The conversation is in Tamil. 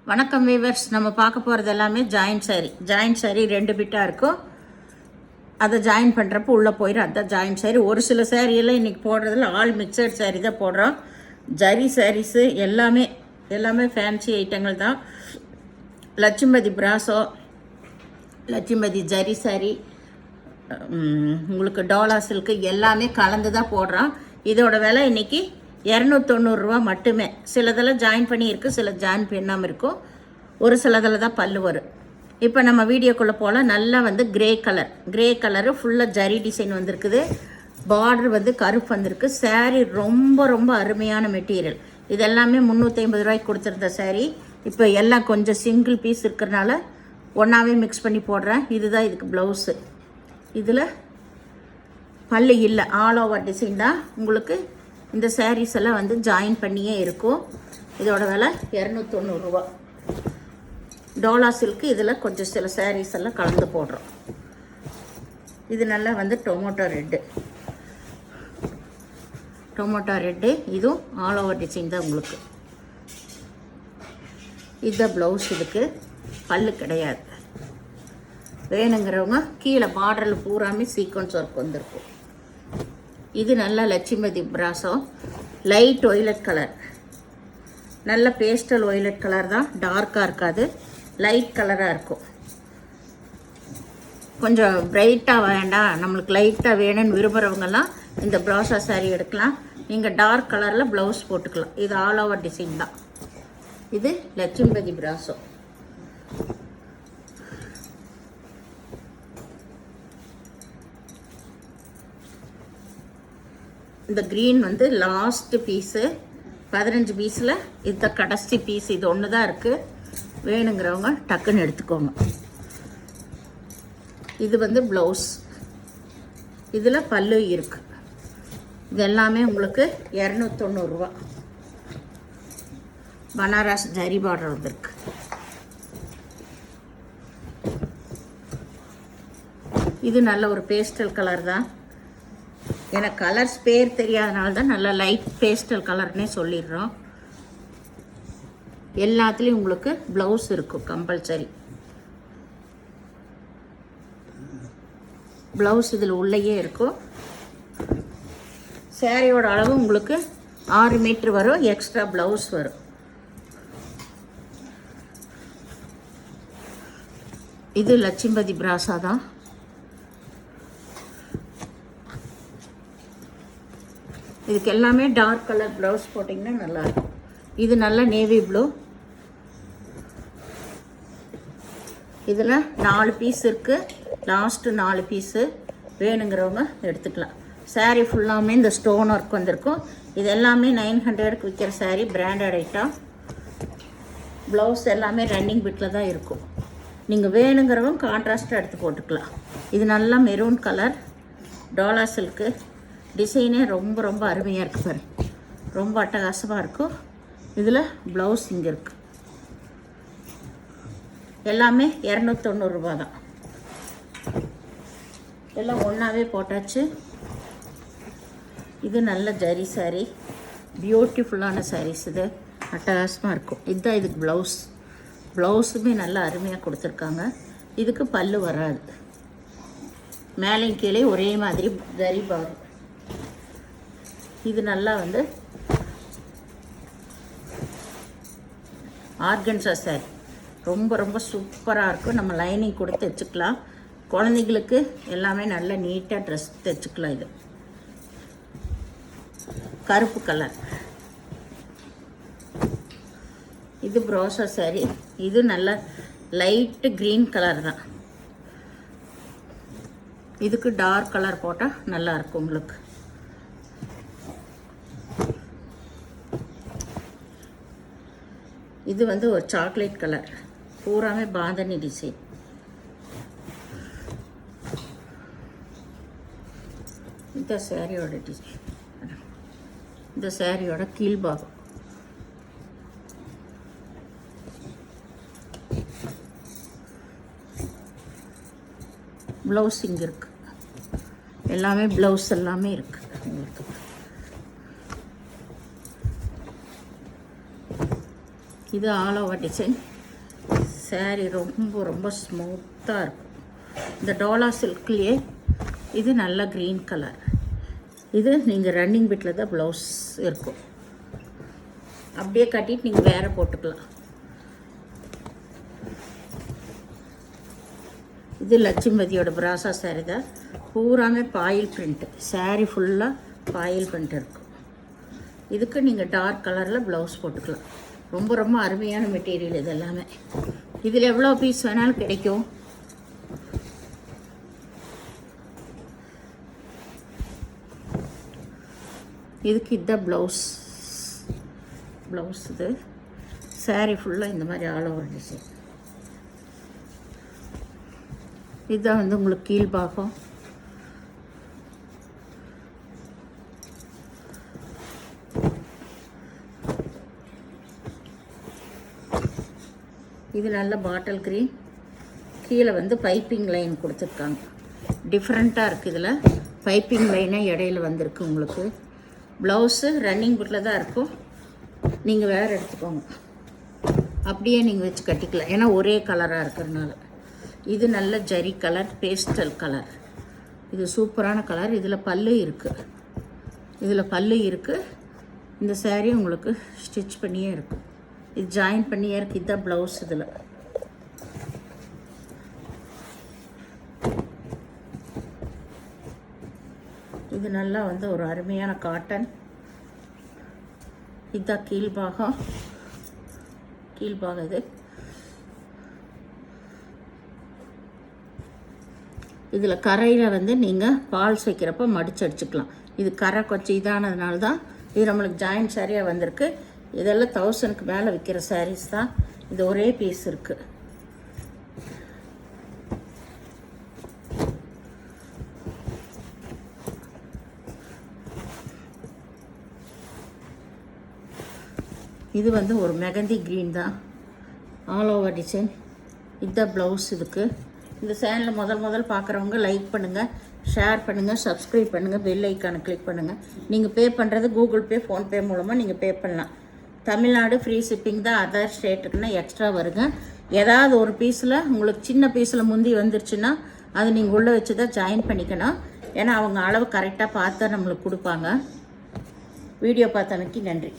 வணக்கம் வீவர்ஸ். நம்ம பார்க்க போகிறது எல்லாமே ஜாயின்ட் சாரீ 2 பிட்டாக இருக்கும். அதை ஜாயின் பண்ணுறப்போ உள்ளே போயிடும். அதுதான் ஜாயின்ட் சாரீ. ஒரு சில சாரியெல்லாம் இன்றைக்கி போடுறதில்ல, ஆல் மிக்சட் சாரீ தான் போடுறோம். ஜரி சாரீஸு எல்லாமே ஃபேன்சி ஐட்டங்கள் தான். லட்சுமதி பிராசோ, லட்சுமதி ஜரி சாரீ, உங்களுக்கு டோலா சில்க்கு எல்லாமே கலந்து தான் போடுறோம். இதோட விலை இன்றைக்கி 290 ரூபா மட்டுமே. சிலதெல்லாம் ஜாயின் பண்ணி இருக்குது, சில ஜாயின் பண்ணாமல் இருக்கும். ஒரு சிலதில் தான் பல்லு வரும். இப்போ நம்ம வீடியோக்குள்ளே போல் நல்லா கிரே கலரு ஃபுல்லாக ஜரி டிசைன் வந்திருக்குது. பார்டர் கருப்பு வந்திருக்கு. சாரீ ரொம்ப அருமையான மெட்டீரியல். இதெல்லாமே 350 ரூபாய்க்கு கொடுத்துருந்த சாரீ. இப்போ எல்லாம் கொஞ்சம் சிங்கிள் பீஸ் இருக்கிறனால ஒன்றாவே மிக்ஸ் பண்ணி போடுறேன். இதுதான் இதுக்கு ப்ளவுஸு. இதில் பல்லு இல்லை, ஆல் ஓவர் டிசைன் தான். உங்களுக்கு இந்த சாரீஸ் எல்லாம் ஜாயின் பண்ணியே இருக்கும். இதோட விலை 290 ரூபா. டோலா சில்க்கு. இதில் கொஞ்சம் சில சாரீஸ் எல்லாம் கலந்து போடுறோம். இது நல்லா டொமேட்டோ ரெட்டு. இதுவும் ஆல் ஓவர் டிசைன் தான் உங்களுக்கு. இதுதான் ப்ளவுஸ். இதுக்கு பல்லு கிடையாது. வேணுங்கிறவங்க கீழே பார்டரில் பூராமே சீக்வன்ஸ் ஒர்க் வந்திருக்கும். இது நல்லா லட்சுமதி பிராசோ, லைட் ஒய்லட் கலர். நல்ல பேஸ்டல் ஒய்லட் கலர் தான், டார்க்காக இருக்காது, லைட் கலராக இருக்கும். கொஞ்சம் பிரைட்டாக வேண்டாம், நம்மளுக்கு லைட்டாக வேணும்னு விரும்புகிறவங்கெல்லாம் இந்த ப்ராசோ சாரீ எடுக்கலாம். நீங்கள் டார்க் கலரில் ப்ளவுஸ் போட்டுக்கலாம். இது ஆல் ஓவர் டிசைன் தான். இது லட்சுமதி பிராசோ. இந்த க்ரீன் லாஸ்ட் பீஸு. 15 பீஸில் இந்த கடைசி பீஸ் இது ஒன்று தான் இருக்குது. வேணுங்கிறவங்க டக்குன்னு எடுத்துக்கோங்க. இது ப்ளவுஸ். இதில் பல்லு இருக்குது. இது எல்லாமே உங்களுக்கு 290 ரூபா. பனாரஸ் ஜரி பார்டர் வந்திருக்கு. இது நல்ல ஒரு பேஸ்டல் கலர் தான். எனக்கு கலர்ஸ் பேர் தெரியாதனால தான் நல்லா லைட் பேஸ்டல் கலர்னே சொல்லிடுறோம். எல்லாத்துலேயும் உங்களுக்கு ப்ளவுஸ் இருக்கும் கம்பல்சரி. ப்ளவுஸ் இதில் உள்ளேயே இருக்கும். சாரியோட அளவு உங்களுக்கு 6 மீட்ரு வரும். எக்ஸ்ட்ரா ப்ளவுஸ் வரும். இது லட்சுமதி பிராசா தான். இதுக்கு எல்லாமே டார்க் கலர் ப்ளவுஸ் போட்டிங்கன்னா நல்லாயிருக்கும். இது நல்ல நேவி ப்ளூ. இதில் 4 பீஸ் இருக்குது. Last 4 piece. வேணுங்கிறவங்க எடுத்துக்கலாம். சாரீ ஃபுல்லாமே இந்த ஸ்டோன் ஒர்க் வந்திருக்கும். இது எல்லாமே 900க்கு விற்கிற சாரீ, பிராண்டட் ஐட்டம். ப்ளவுஸ் எல்லாமே ரன்னிங் பிட்டில் தான் இருக்கும். நீங்கள் வேணுங்கிறவங்க கான்ட்ராஸ்ட்டாக எடுத்து போட்டுக்கலாம். இது நல்லா மெரூன் கலர் டோலா சில்க்கு. டிசைனே ரொம்ப அருமையாக இருக்குது பாரு. ரொம்ப அட்டகாசமாக இருக்கும். இதில் ப்ளவுஸ் இங்கே இருக்குது. எல்லாமே 290 ரூபா தான். எல்லாம் ஒன்றாவே போட்டாச்சு. இது நல்ல ஜரி சாரீ, பியூட்டிஃபுல்லான சாரீஸ். இது அட்டகாசமாக இருக்கும். இதுதான் இதுக்கு ப்ளவுஸ். ப்ளவுஸுமே நல்லா அருமையாக கொடுத்துருக்காங்க. இதுக்கு பல்லு வராது. மேலேயும் கீழே ஒரே மாதிரி ஜரி பாரு. இது நல்லா ஆர்கன்சா சாரி. ரொம்ப சூப்பராக இருக்கும். நம்ம லைனிங் கூட தைச்சிக்கலாம். குழந்தைங்களுக்கு எல்லாமே நல்லா நீட்டாக ட்ரெஸ் தைச்சிக்கலாம். இது கருப்பு கலர். இது ப்ரோசா சாரி. இது நல்லா லைட்டு க்ரீன் கலர் தான். இதுக்கு டார்க் கலர் போட்டால் நல்லாயிருக்கும் உங்களுக்கு. இது ஒரு சாக்லேட் கலர். பூராமே பாந்தனி டிசைன். இந்த சாரியோட டிசைன். இந்த சாரியோட கீழ்பாகம். ப்ளவுஸ் இங்கே இருக்குது. எல்லாமே ப்ளவுஸ் எல்லாமே இருக்குது உங்களுக்கு. இது ஆல் ஓவர் டிசைன். சாரீ ரொம்ப ரொம்ப ஸ்மூத்தாக இருக்கும். இந்த டோலா சில்க்லேயே இது நல்ல க்ரீன் கலர். இது நீங்கள் ரன்னிங் பிட்டில் தான் ப்ளவுஸ் இருக்கும். அப்படியே கட்டிட்டு நீங்கள் வேறு போட்டுக்கலாம். இது லட்சுமதியோட பிராசா சாரீ தான். பூராமே பாயில் பிரிண்ட்டு. சாரீ ஃபுல்லாக பாயில் பிரிண்ட் இருக்கும். இதுக்கு நீங்கள் டார்க் கலரில் ப்ளவுஸ் போட்டுக்கலாம். ரொம்ப ரொம்ப அருமையான மெட்டீரியல் இது எல்லாமே. இதில் எவ்வளோ பீஸ் வேணாலும் கிடைக்கும். இதுக்கு இதுதான் ப்ளவுஸ். இது சாரீ ஃபுல்லாக இந்த மாதிரி ஆல் ஓவர் டிசைன். இதுதான் வந்து உங்களுக்கு கீழ்பாகம். இது நல்ல பாட்டில் க்ரீன். கீழே வந்து பைப்பிங் லைன் கொடுத்துருக்காங்க. டிஃப்ரெண்ட்டாக இருக்குது. இதில் பைப்பிங் லைனாக இடையில வந்திருக்கு உங்களுக்கு. ப்ளவுஸு ரன்னிங் பிட்டில் தான் இருக்கும். நீங்கள் வேறு எடுத்துக்கோங்க. அப்படியே நீங்கள் வச்சு கட்டிக்கலாம். ஏன்னா ஒரே கலராக இருக்கிறதுனால. இது நல்ல ஜரி கலர், பேஸ்டல் கலர். இது சூப்பரான கலர். இதில் பல்லு இருக்குது. இந்த சாரீ உங்களுக்கு ஸ்டிச் பண்ணியே இருக்குது. இது ஜாயின் பண்ணியே இருக்குது. இதுதான் ப்ளவுஸ். இதில் இது நல்லா வந்து ஒரு அருமையான காட்டன். இதுதான் கீழ்பாகம். இது இதில் கரையில் வந்து நீங்கள் பால் சேர்க்கிறப்ப மடித்து அடிச்சுக்கலாம். இது கரை கொஞ்சம் இதானதுனால தான் இது நம்மளுக்கு ஜாயின்ட் சாரியாக வந்திருக்கு. இதெல்லாம் 1000க்கு மேலே விற்கிற சாரீஸ் தான். இது ஒரே பீஸ் இருக்குது. இது வந்து ஒரு மெகந்தி க்ரீன் தான். All over design. இதுதான் ப்ளவுஸ். இதுக்கு இந்த சேனலை முதல் பார்க்குறவங்க லைக் பண்ணுங்கள், ஷேர் பண்ணுங்கள், சப்ஸ்கிரைப் பண்ணுங்கள், பெல் ஐக்கானை கிளிக் பண்ணுங்கள். நீங்கள் பே பண்ணுறது கூகுள் பே, ஃபோன்பே மூலமாக நீங்கள் பே பண்ணலாம். தமிழ்நாடு ஃப்ரீ ஷிப்பிங் தான். அதர் ஸ்டேட்டுக்குன்னா எக்ஸ்ட்ரா வருங்க. ஏதாவது ஒரு பீஸில் உங்களுக்கு சின்ன பீஸில் முந்தி வந்துருச்சுன்னா அது நீங்கள் உள்ளே வச்சு தான் ஜாயின் பண்ணிக்கணும். ஏன்னா அவங்க அளவு கரெக்டாக பார்த்து நம்மளுக்கு கொடுப்பாங்க. வீடியோ பார்த்தமைக்கு நன்றி.